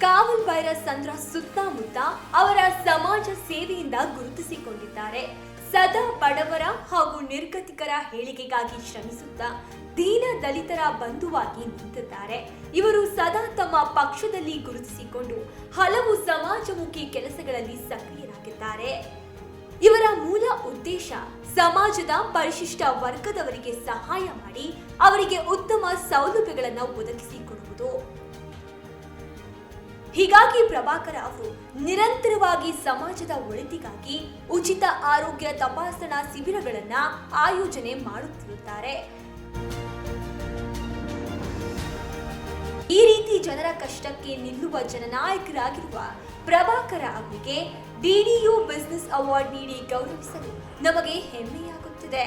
ಕಾವಲ್ ಭೈರಸಂದ್ರ ಸುತ್ತಮುತ್ತ ಅವರ ಸಮಾಜ ಸೇವೆಯಿಂದ ಗುರುತಿಸಿಕೊಂಡಿದ್ದಾರೆ. ಸದಾ ಬಡವರ ಹಾಗೂ ನಿರ್ಗತಿಕರ ಏಳಿಗೆಗಾಗಿ ಶ್ರಮಿಸುತ್ತಾ ದೀನ ದಲಿತರ ಬಂಧುವಾಗಿ ನಿಂತಿದ್ದಾರೆ. ಇವರು ಸದಾ ತಮ್ಮ ಪಕ್ಷದಲ್ಲಿ ಗುರುತಿಸಿಕೊಂಡು ಹಲವು ಸಮಾಜಮುಖಿ ಕೆಲಸಗಳಲ್ಲಿ ಸಕ್ರಿಯರಾಗಿದ್ದಾರೆ. ಇವರ ಮೂಲ ಉದ್ದೇಶ ಸಮಾಜದ ಪರಿಶಿಷ್ಟ ವರ್ಗದವರಿಗೆ ಸಹಾಯ ಮಾಡಿ ಅವರಿಗೆ ಉತ್ತಮ ಸೌಲಭ್ಯಗಳನ್ನು ಒದಗಿಸಿಕೊಡುವುದು. ಹೀಗಾಗಿ ಪ್ರಭಾಕರ್ ಅವರು ನಿರಂತರವಾಗಿ ಸಮಾಜದ ಒಳಿತಿಗಾಗಿ ಉಚಿತ ಆರೋಗ್ಯ ತಪಾಸಣಾ ಶಿಬಿರಗಳನ್ನ ಆಯೋಜನೆ ಮಾಡುತ್ತಿರುತ್ತಾರೆ. ಈ ರೀತಿ ಜನರ ಕಷ್ಟಕ್ಕೆ ನಿಲ್ಲುವ ಜನನಾಯಕರಾಗಿರುವ ಪ್ರಭಾಕರ್ ಅವರಿಗೆ ಡಿಡಿಯು ಬಿಸಿನೆಸ್ ಅವಾರ್ಡ್ ನೀಡಿ ಗೌರವಿಸಲು ನಮಗೆ ಹೆಮ್ಮೆಯಾಗುತ್ತಿದೆ.